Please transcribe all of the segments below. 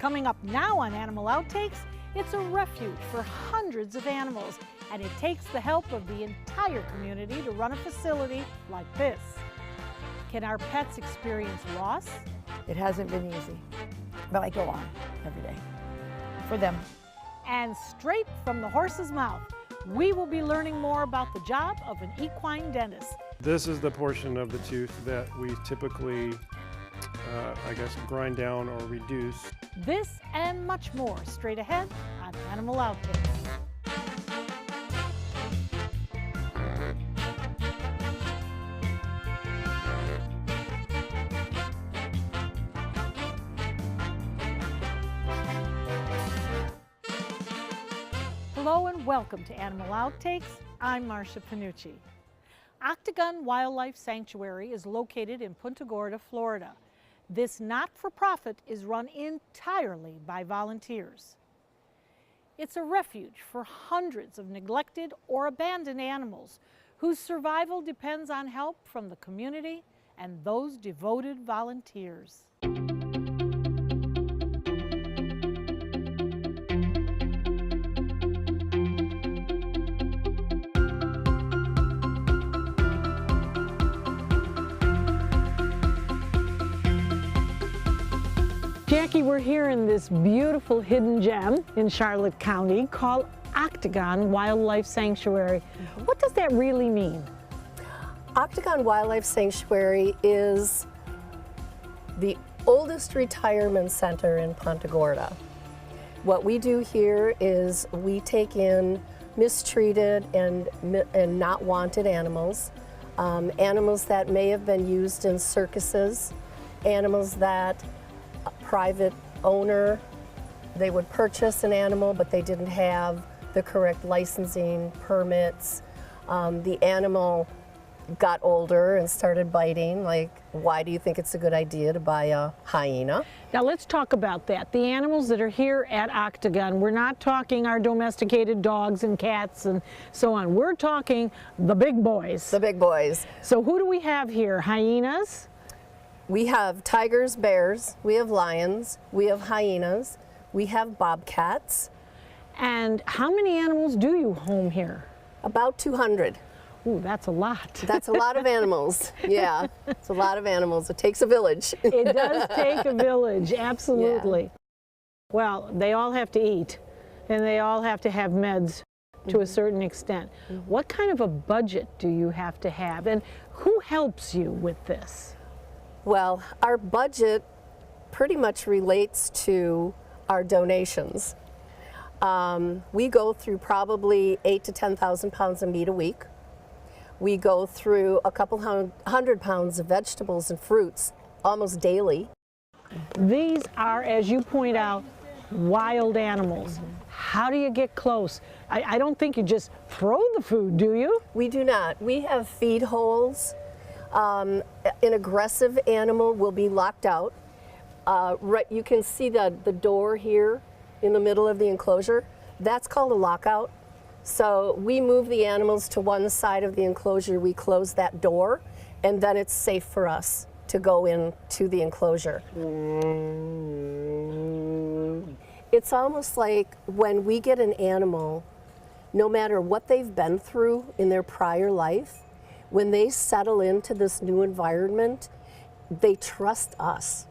Coming up now on Animal Outtakes, it's a refuge for hundreds of animals, and it takes the help of the entire community to run a facility like this. Can our pets experience loss? It hasn't been easy, but I go on every day for them. And straight from the horse's mouth, we will be learning more about the job of an equine dentist. This is the portion of the tooth that we typically, grind down or reduce. This and much more straight ahead on Animal Outtakes. Hello and welcome to Animal Outtakes. I'm Marcia Panucci. Octagon Wildlife Sanctuary is located in Punta Gorda, Florida. This not-for-profit is run entirely by volunteers. It's a refuge for hundreds of neglected or abandoned animals whose survival depends on help from the community and those devoted volunteers. Jackie, we're here in this beautiful hidden gem in Charlotte County called Octagon Wildlife Sanctuary. What does that really mean? Octagon Wildlife Sanctuary is the oldest retirement center in Punta Gorda. What we do here is we take in mistreated and not wanted animals, animals that may have been used in circuses, animals that private owner, they would purchase an animal but they didn't have the correct licensing permits. The animal got older and started biting. Like, why do you think it's a good idea to buy a hyena? Now let's talk about that. The animals that are here at Octagon, we're not talking our domesticated dogs and cats and so on. We're talking the big boys. The big boys. So who do we have here? Hyenas? We have tigers, bears, we have lions, we have hyenas, we have bobcats. And how many animals do you home here? About 200. Ooh, that's a lot. That's a lot of animals. Yeah, it's a lot of animals. It takes a village. It does take a village, absolutely. Yeah. Well, they all have to eat, and they all have to have meds to a certain extent. What kind of a budget do you have to have, and who helps you with this? Well, our budget pretty much relates to our donations. We go through probably 8,000 to 10,000 pounds of meat a week. We go through a couple hundred pounds of vegetables and fruits almost daily. These are, as you point out, wild animals. How do you get close? I don't think you just throw the food, do you? We do not. We have feed holes. An aggressive animal will be locked out. Right, you can see the door here in the middle of the enclosure. That's called a lockout. So we move the animals to one side of the enclosure, we close that door, and then it's safe for us to go into the enclosure. It's almost like when we get an animal, no matter what they've been through in their prior life, when they settle into this new environment, they trust us.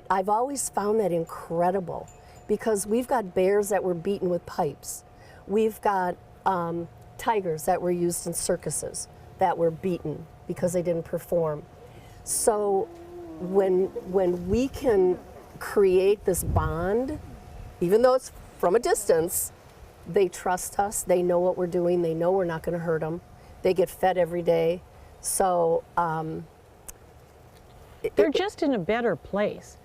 I've always found that incredible because we've got bears that were beaten with pipes. We've got tigers that were used in circuses that were beaten because they didn't perform. So when we can create this bond, even though it's from a distance, they trust us, they know what we're doing, they know we're not going to hurt them. They get fed every day, so they're just in a better place.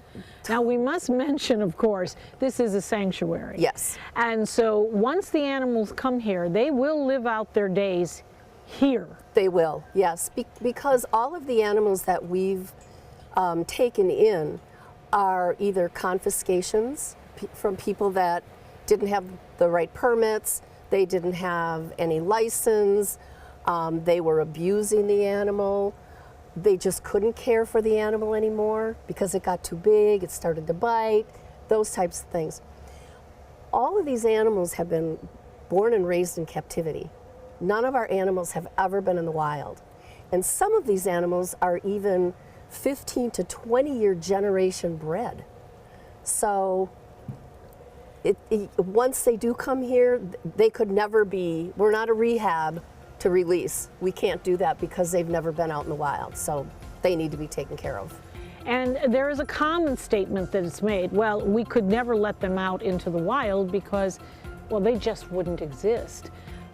Now we must mention, of course, this is a sanctuary. Yes. And so once the animals come here, they will live out their days here. They will, yes, because all of the animals that we've taken in are either confiscations from people that didn't have the right permits, they didn't have any license, they were abusing the animal, they just couldn't care for the animal anymore because it got too big, it started to bite, those types of things. All of these animals have been born and raised in captivity. None of our animals have ever been in the wild. And some of these animals are even 15 to 20-year generation bred. So once they do come here, they could never be, we're not a rehab to release. We can't do that because they've never been out in the wild. So they need to be taken care of. And there is a common statement that is made, well, we could never let them out into the wild because, well, they just wouldn't exist.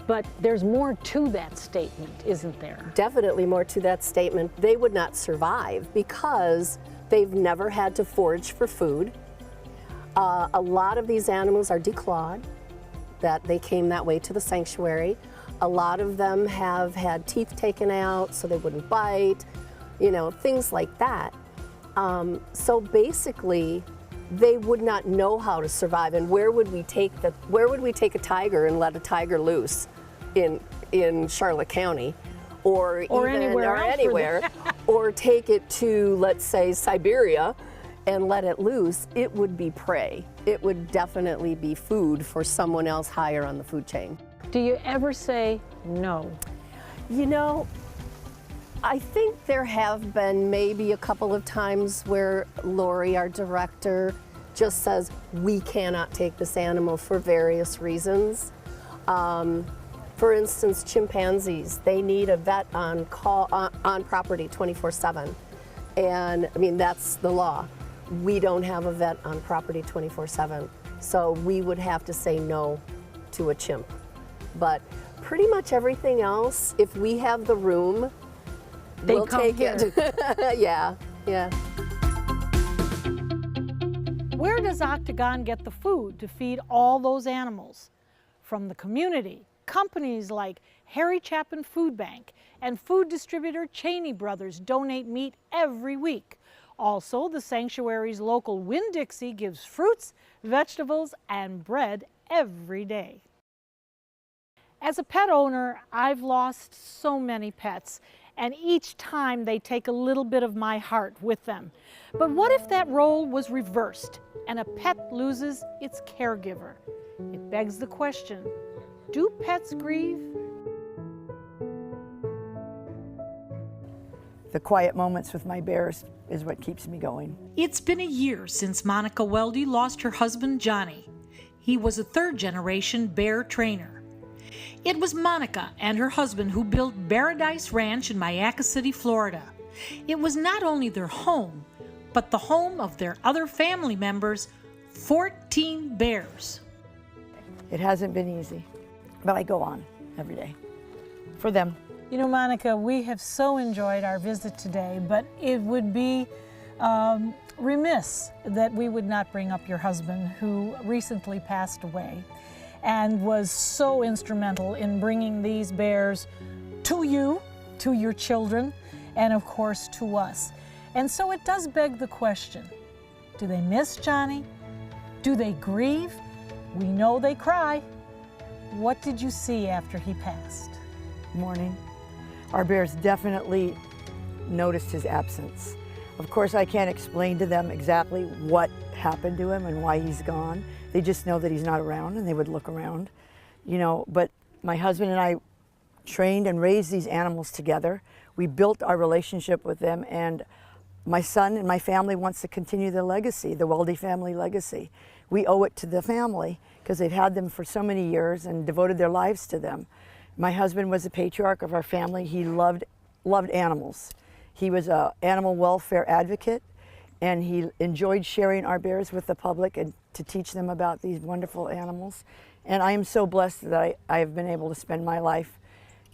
But there's more to that statement, isn't there? Definitely more to that statement. They would not survive because they've never had to forage for food. A lot of these animals are declawed, that they came that way to the sanctuary. A lot of them have had teeth taken out so they wouldn't bite, you know, things like that. So basically, they would not know how to survive. And where would we take a tiger and let a tiger loose in Charlotte County, or anywhere, or take it to, let's say, Siberia and let it loose? It would be prey. It would definitely be food for someone else higher on the food chain. Do you ever say no? You know, I think there have been maybe a couple of times where Lori, our director, just says, we cannot take this animal for various reasons. For instance, chimpanzees, they need a vet on call on property 24/7. And I mean, that's the law. We don't have a vet on property 24/7. So we would have to say no to a chimp. But pretty much everything else, if we have the room, we'll take it. Yeah. Where does Octagon get the food to feed all those animals? From the community, companies like Harry Chapin Food Bank and food distributor Cheney Brothers donate meat every week. Also, the sanctuary's local Winn-Dixie gives fruits, vegetables, and bread every day. As a pet owner, I've lost so many pets, and each time they take a little bit of my heart with them. But what if that role was reversed and a pet loses its caregiver? It begs the question, do pets grieve? The quiet moments with my bears is what keeps me going. It's been a year since Monica Weldy lost her husband, Johnny. He was a third-generation bear trainer. It was Monica and her husband who built Paradise Ranch in Mayaca City, Florida. It was not only their home, but the home of their other family members, 14 bears. It hasn't been easy, but I go on every day for them. You know, Monica, we have so enjoyed our visit today, but it would be remiss that we would not bring up your husband, who recently passed away and was so instrumental in bringing these bears to you, to your children, and of course to us. And so it does beg the question, do they miss Johnny? Do they grieve? We know they cry. What did you see after he passed? Morning. Our bears definitely noticed his absence. Of course, I can't explain to them exactly what happened to him and why he's gone. They just know that he's not around, and they would look around, you know. But my husband and I trained and raised these animals together. We built our relationship with them, and my son and my family wants to continue the legacy, the Weldy family legacy. We owe it to the family because they've had them for so many years and devoted their lives to them. My husband was the patriarch of our family. He loved animals. He was an animal welfare advocate, and he enjoyed sharing our bears with the public and to teach them about these wonderful animals. And I am so blessed that I have been able to spend my life,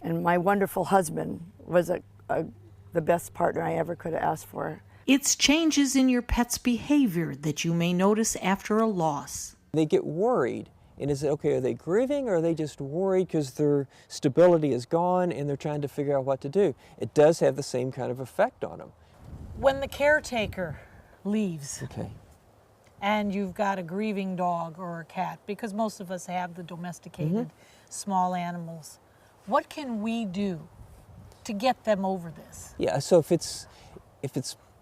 and my wonderful husband was the best partner I ever could have asked for. It's changes in your pet's behavior that you may notice after a loss. They get worried. And is it okay, are they grieving, or are they just worried because their stability is gone and they're trying to figure out what to do? It does have the same kind of effect on them. When the caretaker leaves, Okay. and you've got a grieving dog or a cat, because most of us have the domesticated small animals, what can we do to get them over this? Yeah, so if it's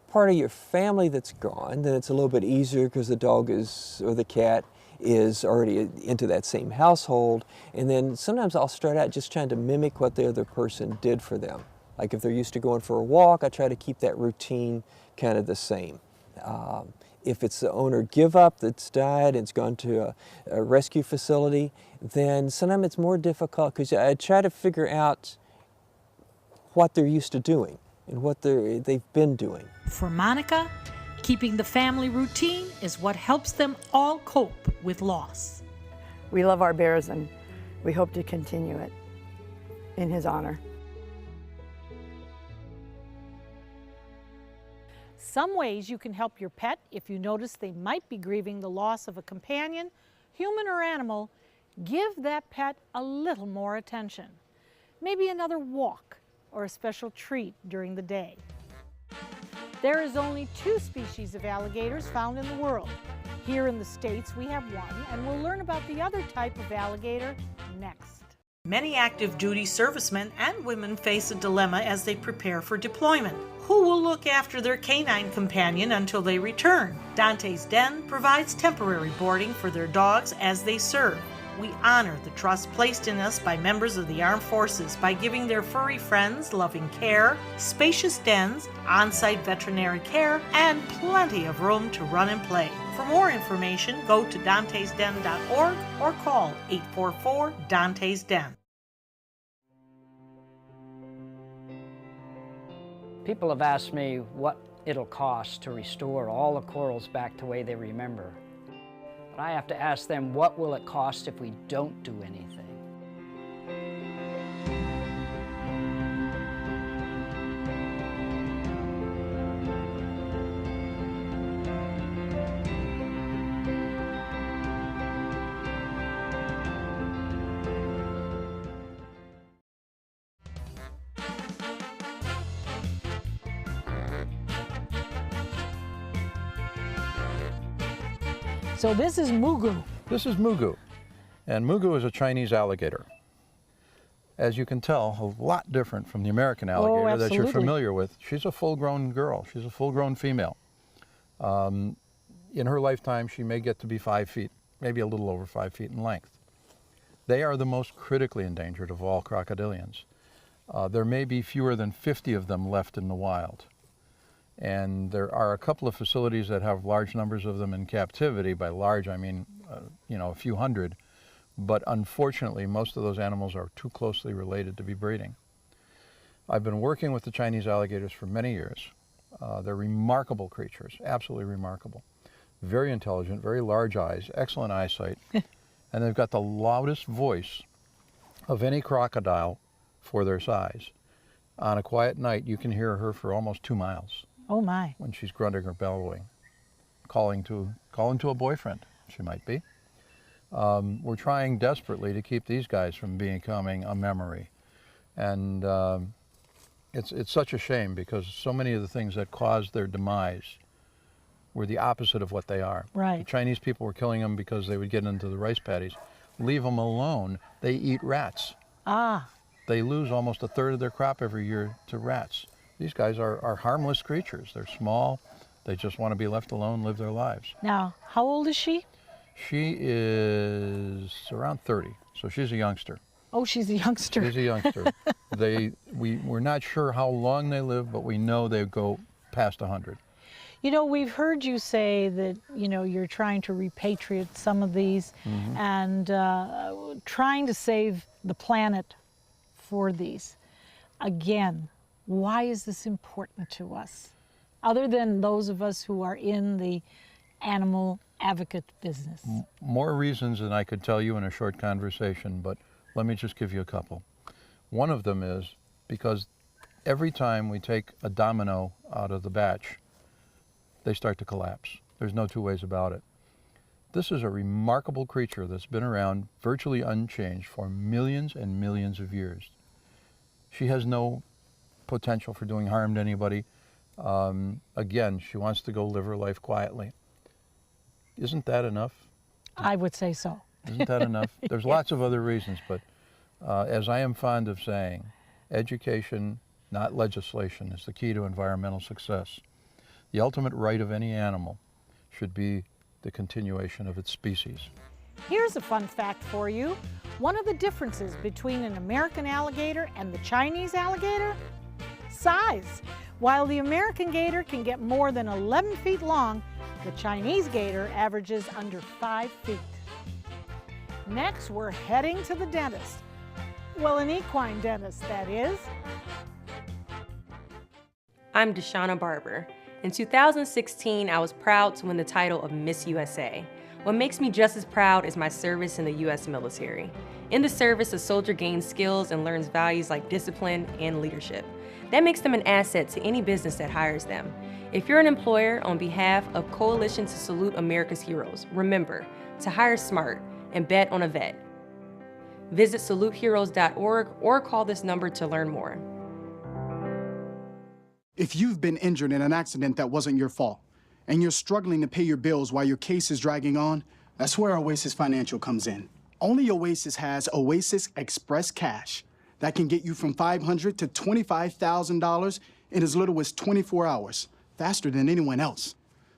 part of your family that's gone, then it's a little bit easier because the dog is, or the cat is already into that same household. And then sometimes I'll start out just trying to mimic what the other person did for them. Like if they're used to going for a walk, I try to keep that routine kind of the same. If it's the owner give up that's died and it's gone to a rescue facility, then sometimes it's more difficult because I try to figure out what they're used to doing and what they've been doing. For Monica, keeping the family routine is what helps them all cope with loss. We love our bears and we hope to continue it in his honor. Some ways you can help your pet if you notice they might be grieving the loss of a companion, human or animal. Give that pet a little more attention. Maybe another walk or a special treat during the day. There is only 2 species of alligators found in the world. Here in the States we have one, and we'll learn about the other type of alligator next. Many active duty servicemen and women face a dilemma as they prepare for deployment. Who will look after their canine companion until they return? Dante's Den provides temporary boarding for their dogs as they serve. We honor the trust placed in us by members of the armed forces by giving their furry friends loving care, spacious dens, on-site veterinary care, and plenty of room to run and play. For more information, go to dantesden.org or call 844-DANTES-DEN. People have asked me what it'll cost to restore all the corals back the way they remember. But I have to ask them, what will it cost if we don't do anything? So this is Mugu. This is Mugu, and Mugu is a Chinese alligator. As you can tell, a lot different from the American alligator that you're familiar with. She's a full-grown girl. She's a full-grown female. In her lifetime, she may get to be 5 feet, maybe a little over 5 feet in length. They are the most critically endangered of all crocodilians. There may be fewer than 50 of them left in the wild. And there are a couple of facilities that have large numbers of them in captivity. By large, I mean, a few hundred. But unfortunately, most of those animals are too closely related to be breeding. I've been working with the Chinese alligators for many years. They're remarkable creatures, absolutely remarkable. Very intelligent, very large eyes, excellent eyesight, and they've got the loudest voice of any crocodile for their size. On a quiet night, you can hear her for almost 2 miles. Oh my. When she's grunting or bellowing, calling to a boyfriend, she might be. We're trying desperately to keep these guys from becoming a memory. And it's such a shame because so many of the things that caused their demise were the opposite of what they are. Right. The Chinese people were killing them because they would get into the rice paddies. Leave them alone, they eat rats. Ah. They lose almost 1/3 of their crop every year to rats. These guys are harmless creatures. They're small. They just want to be left alone, live their lives. Now, how old is she? She is around 30, so she's a youngster. Oh, she's a youngster. She's a youngster. We're not sure how long they live, but we know they go past 100. You know, we've heard you say that, you're trying to repatriate some of these and trying to save the planet for these. Again, why is this important to us? Other than those of us who are in the animal advocate business. More reasons than I could tell you in a short conversation, but let me just give you a couple. One of them is because every time we take a domino out of the batch, they start to collapse. There's no two ways about it. This is a remarkable creature that's been around virtually unchanged for millions and millions of years. She has no potential for doing harm to anybody. Again, she wants to go live her life quietly. Isn't that enough? I would say so. Isn't that enough? There's lots of other reasons, but as I am fond of saying, education, not legislation, is the key to environmental success. The ultimate right of any animal should be the continuation of its species. Here's a fun fact for you. One of the differences between an American alligator and the Chinese alligator? Size. While the American gator can get more than 11 feet long, the Chinese gator averages under 5 feet. Next, we're heading to the dentist. Well, an equine dentist, that is. I'm Deshauna Barber. In 2016, I was proud to win the title of Miss USA. What makes me just as proud is my service in the U.S. military. In the service, a soldier gains skills and learns values like discipline and leadership. That makes them an asset to any business that hires them. If you're an employer, on behalf of Coalition to Salute America's Heroes, remember to hire smart and bet on a vet. Visit saluteheroes.org or call this number to learn more. If you've been injured in an accident that wasn't your fault, and you're struggling to pay your bills while your case is dragging on, that's where Oasis Financial comes in. Only Oasis has Oasis Express Cash that can get you from $500 to $25,000 in as little as 24 hours, faster than anyone else.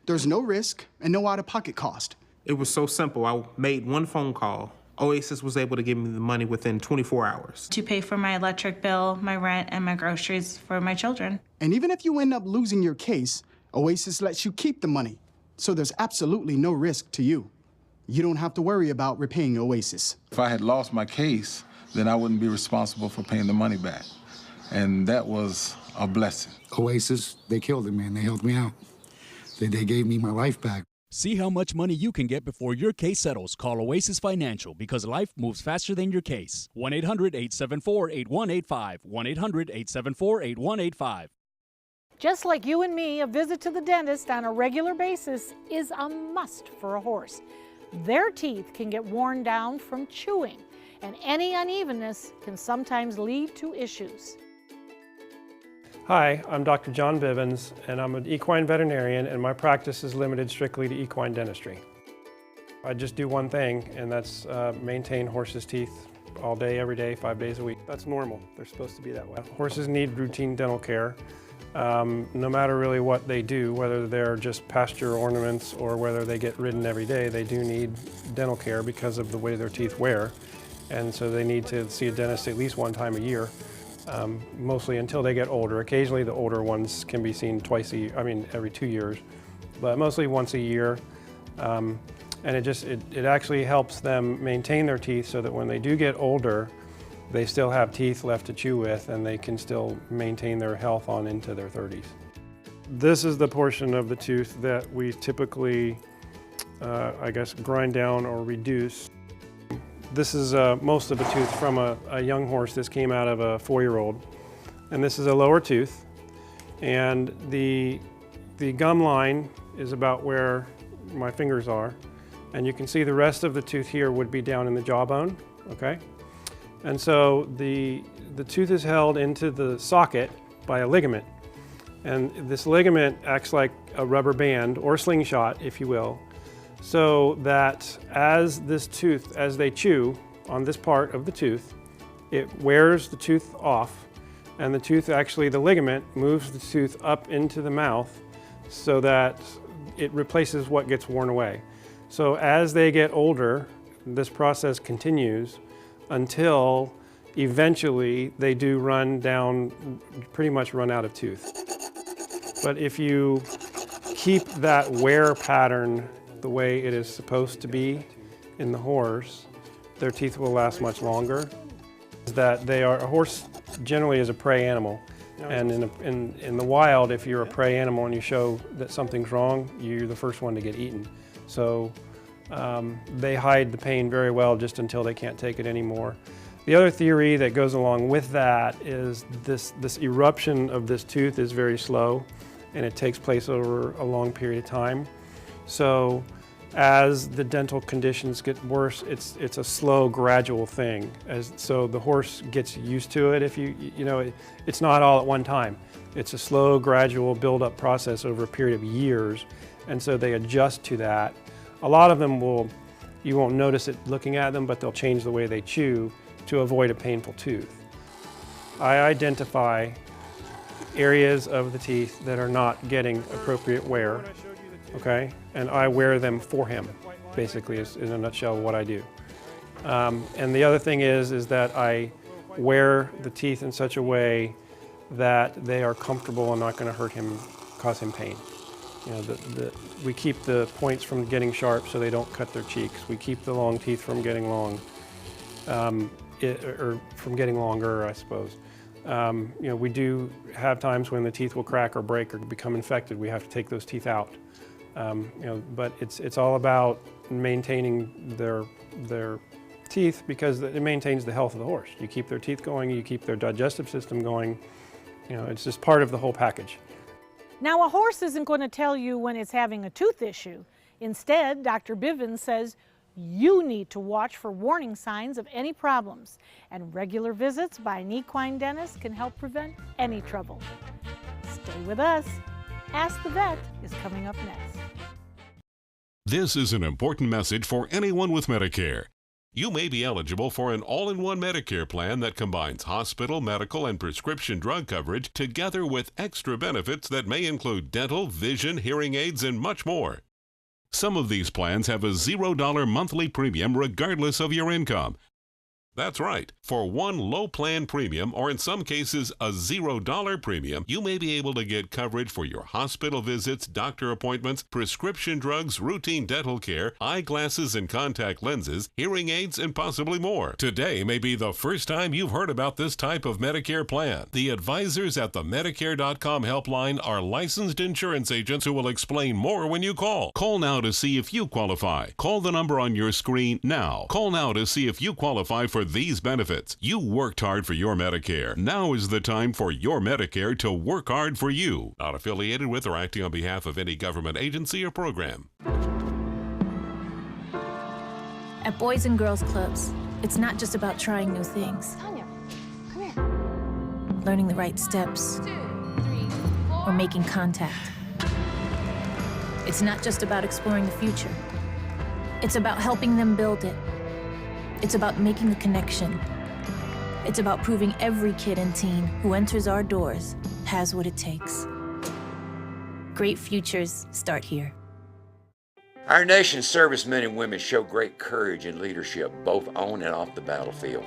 There's no risk and no out-of-pocket cost. It was so simple. I made one phone call. Oasis was able to give me the money within 24 hours. To pay for my electric bill, my rent, and my groceries for my children. And even if you end up losing your case, Oasis lets you keep the money, so there's absolutely no risk to you. You don't have to worry about repaying Oasis. If I had lost my case, then I wouldn't be responsible for paying the money back. And that was a blessing. Oasis, they killed it, man. They helped me out. They gave me my life back. See how much money you can get before your case settles. Call Oasis Financial, because life moves faster than your case. 1-800-874-8185. 1-800-874-8185. Just like you and me, a visit to the dentist on a regular basis is a must for a horse. Their teeth can get worn down from chewing, and any unevenness can sometimes lead to issues. Hi, I'm Dr. John Bivens, and I'm an equine veterinarian, and my practice is limited strictly to equine dentistry. I just do one thing, and that's maintain horses' teeth all day, every day, 5 days a week. That's normal. They're supposed to be that way. Horses need routine dental care. No matter really what they do, whether they're just pasture ornaments or whether they get ridden every day, they do need dental care because of the way their teeth wear. And so they need to see a dentist at least one time a year, mostly until they get older. Occasionally the older ones can be seen every 2 years, but mostly once a year. And it actually helps them maintain their teeth so that when they do get older, they still have teeth left to chew with, and they can still maintain their health on into their 30s. This is the portion of the tooth that we typically, grind down or reduce. This is most of a tooth from a young horse. This came out of a 4-year-old. And this is a lower tooth. And the gum line is about where my fingers are. And you can see the rest of the tooth here would be down in the jawbone, okay? And so the tooth is held into the socket by a ligament. And this ligament acts like a rubber band or slingshot, if you will, so that as they chew on this part of the tooth, it wears the tooth off, and the ligament moves the tooth up into the mouth so that it replaces what gets worn away. So as they get older, this process continues until eventually they do pretty much run out of tooth. But if you keep that wear pattern the way it is supposed to be in the horse, their teeth will last much longer. A horse generally is a prey animal. And in the wild, if you're a prey animal and you show that something's wrong, you're the first one to get eaten. So they hide the pain very well just until they can't take it anymore. The other theory that goes along with that is this eruption of this tooth is very slow, and it takes place over a long period of time. So as the dental conditions get worse, it's a slow, gradual thing. So the horse gets used to it. It's not all at one time. It's a slow, gradual build-up process over a period of years, and so they adjust to that. A lot of them you won't notice it looking at them, but they'll change the way they chew to avoid a painful tooth. I identify areas of the teeth that are not getting appropriate wear, okay? And I wear them for him, basically, is in a nutshell what I do. And the other thing is that I wear the teeth in such a way that they are comfortable and not going to hurt him, cause him pain. You know, we keep the points from getting sharp so they don't cut their cheeks. We keep the long teeth from getting long, or from getting longer, I suppose. You know, we do have times when the teeth will crack or break or become infected. We have to take those teeth out. You know, but it's all about maintaining their teeth, because it maintains the health of the horse. You keep their teeth going, you keep their digestive system going. You know, it's just part of the whole package. Now, a horse isn't going to tell you when it's having a tooth issue. Instead, Dr. Bivens says you need to watch for warning signs of any problems, and regular visits by an equine dentist can help prevent any trouble. Stay with us. Ask the Vet is coming up next. This is an important message for anyone with Medicare. You may be eligible for an all-in-one Medicare plan that combines hospital, medical, and prescription drug coverage together with extra benefits that may include dental, vision, hearing aids, and much more. Some of these plans have a $0 monthly premium regardless of your income. That's right. For one low plan premium, or in some cases a $0 premium, you may be able to get coverage for your hospital visits, doctor appointments, prescription drugs, routine dental care, eyeglasses and contact lenses, hearing aids, and possibly more. Today may be the first time you've heard about this type of Medicare plan. The advisors at the Medicare.com helpline are licensed insurance agents who will explain more when you call. Call now to see if you qualify. Call the number on your screen now. Call now to see if you qualify for these benefits. You worked hard for your Medicare. Now is the time for your Medicare to work hard for you. Not affiliated with or acting on behalf of any government agency or program. At Boys and Girls Clubs, it's not just about trying new things. Tanya, come here. Learning the right steps. 2, 3, 4. Or making contact. It's not just about exploring the future. It's about helping them build it. It's about making the connection. It's about proving every kid and teen who enters our doors has what it takes. Great futures start here. Our nation's servicemen and women show great courage and leadership, both on and off the battlefield.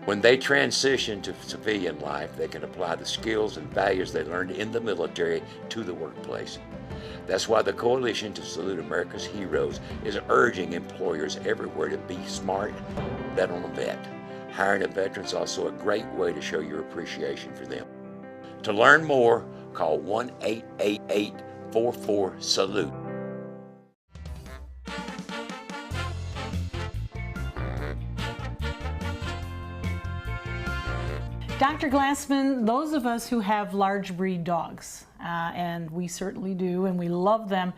When they transition to civilian life, they can apply the skills and values they learned in the military to the workplace. That's why the Coalition to Salute America's Heroes is urging employers everywhere to be smart, bet on a vet. Hiring a veteran is also a great way to show your appreciation for them. To learn more, call 1-888-44-SALUTE. Dr. Glassman, those of us who have large breed dogs, and we certainly do, and we love them,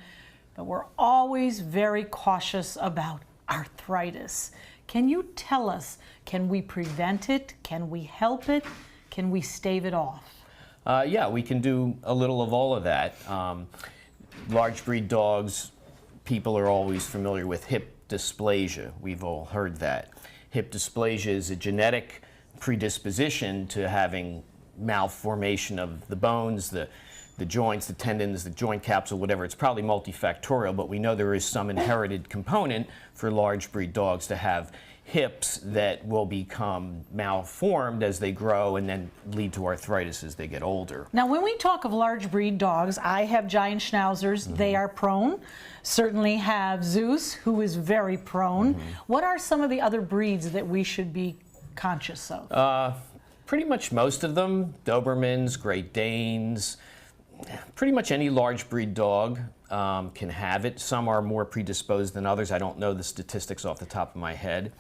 but we're always very cautious about arthritis. Can you tell us, can we prevent it? Can we help it? Can we stave it off? Yeah, we can do a little of all of that. Large breed dogs, people are always familiar with hip dysplasia. We've all heard that. Hip dysplasia is a genetic predisposition to having malformation of the bones, the joints, the tendons, the joint capsule, whatever. It's probably multifactorial, but we know there is some inherited component for large breed dogs to have hips that will become malformed as they grow and then lead to arthritis as they get older. Now, when we talk of large breed dogs, I have giant schnauzers. They are prone. Certainly have Zeus, who is very prone. What are some of the other breeds that we should be conscious of? Pretty much most of them, Dobermans, Great Danes, pretty much any large breed dog can have it. Some are more predisposed than others. I don't know the statistics off the top of my head.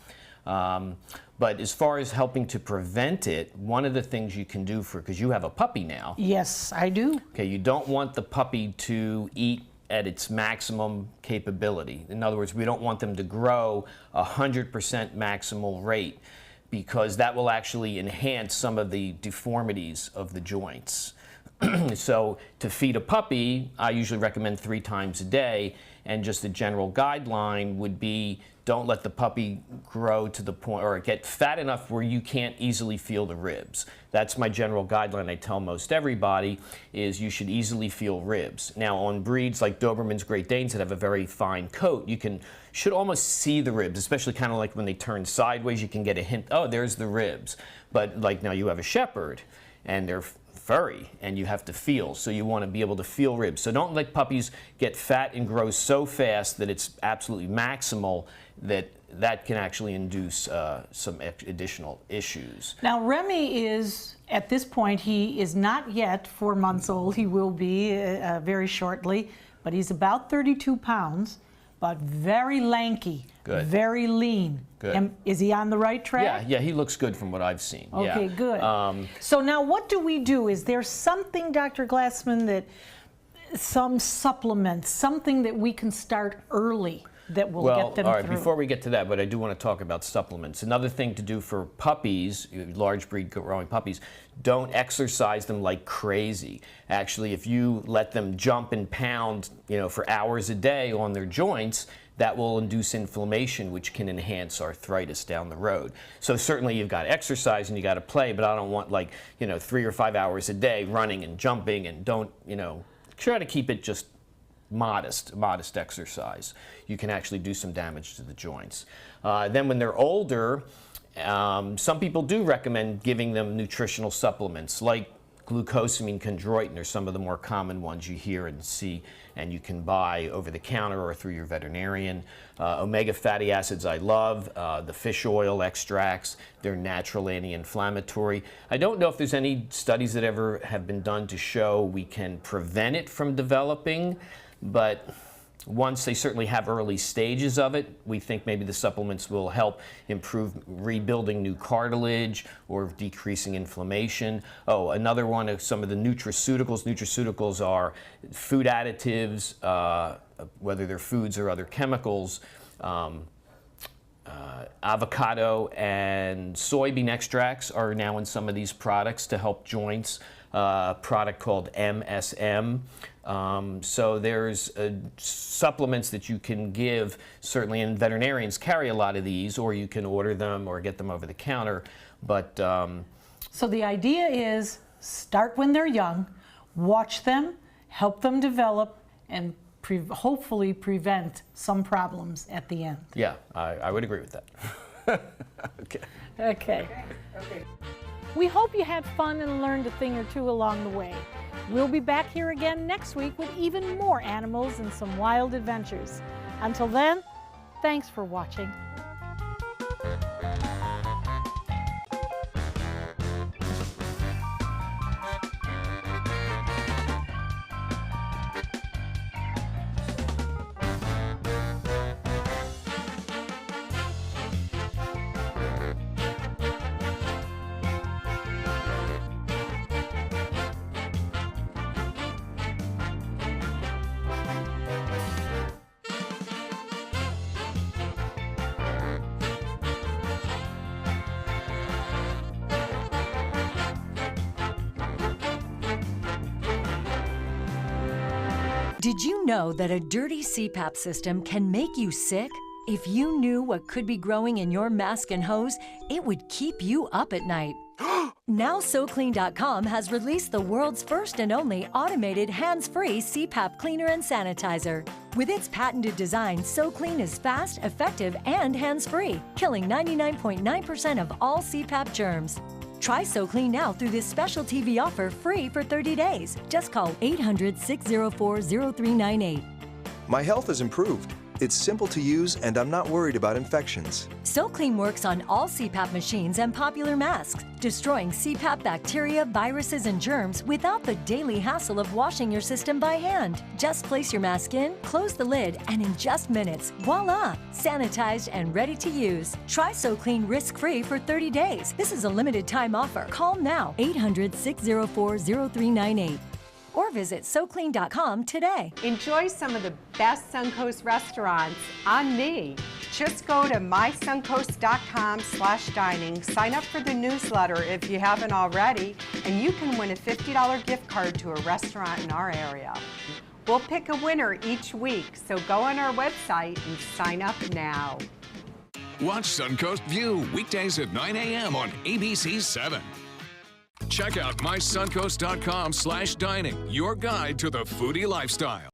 But as far as helping to prevent it, one of the things you can do because you have a puppy now. Yes, I do. Okay, you don't want the puppy to eat at its maximum capability. In other words, we don't want them to grow 100% maximal rate, because that will actually enhance some of the deformities of the joints. So to feed a puppy, I usually recommend 3 times a day, And just a general guideline would be, don't let the puppy grow to the point or get fat enough where you can't easily feel the ribs. That's my general guideline I tell most everybody, is you should easily feel ribs. Now on breeds like Dobermans, Great Danes that have a very fine coat, you should almost see the ribs, especially kind of like when they turn sideways, you can get a hint, oh, there's the ribs. But like now you have a Shepherd and they're furry and you have to feel, so you want to be able to feel ribs. So don't let puppies get fat and grow so fast that it's absolutely maximal, that can actually induce some additional issues. Now Remy is, at this point, he is not yet 4 months old. He will be very shortly, but he's about 32 pounds, but very lanky, good, very lean. Good. And is he on the right track? Yeah, he looks good from what I've seen. Okay, yeah. Good. So now what do we do? Is there something, Dr. Glassman, that some supplement, something that we can start early that will get them all right, through? Before we get to that, but I do want to talk about supplements. Another thing to do for puppies, large breed growing puppies, don't exercise them like crazy. Actually, if you let them jump and pound, for hours a day on their joints, that will induce inflammation, which can enhance arthritis down the road. So certainly you've got to exercise and you got to play, but I don't want 3 or 5 hours a day running and jumping, and don't, try to keep it just modest exercise. You can actually do some damage to the joints. Then when they're older, some people do recommend giving them nutritional supplements like glucosamine chondroitin are some of the more common ones you hear and see and you can buy over the counter or through your veterinarian. Omega fatty acids I love, the fish oil extracts, they're natural anti-inflammatory. I don't know if there's any studies that ever have been done to show we can prevent it from developing, but once they certainly have early stages of it, we think maybe the supplements will help improve rebuilding new cartilage or decreasing inflammation. Oh, another one of some of the nutraceuticals. Nutraceuticals are food additives, whether they're foods or other chemicals. Avocado and soybean extracts are now in some of these products to help joints. A product called MSM. So there's supplements that you can give, certainly, and veterinarians carry a lot of these, or you can order them or get them over the counter. But so the idea is start when they're young, watch them, help them develop, and hopefully prevent some problems at the end. Yeah, I would agree with that. Okay. We hope you had fun and learned a thing or two along the way. We'll be back here again next week with even more animals and some wild adventures. Until then, thanks for watching. Did you know that a dirty CPAP system can make you sick? If you knew what could be growing in your mask and hose, it would keep you up at night. Now SoClean.com has released the world's first and only automated hands-free CPAP cleaner and sanitizer. With its patented design, SoClean is fast, effective, and hands-free, killing 99.9% of all CPAP germs. Try SoClean now through this special TV offer free for 30 days. Just call 800-604-0398. My health has improved. It's simple to use, and I'm not worried about infections. SoClean works on all CPAP machines and popular masks, destroying CPAP bacteria, viruses, and germs without the daily hassle of washing your system by hand. Just place your mask in, close the lid, and in just minutes, voila! Sanitized and ready to use. Try SoClean risk-free for 30 days. This is a limited time offer. Call now, 800-604-0398. Or visit SoClean.com today. Enjoy some of the best Suncoast restaurants on me. Just go to mysuncoast.com/dining, sign up for the newsletter if you haven't already, and you can win a $50 gift card to a restaurant in our area. We'll pick a winner each week, so go on our website and sign up now. Watch Suncoast View weekdays at 9 a.m. on ABC 7. Check out mysuncoast.com/dining, your guide to the foodie lifestyle.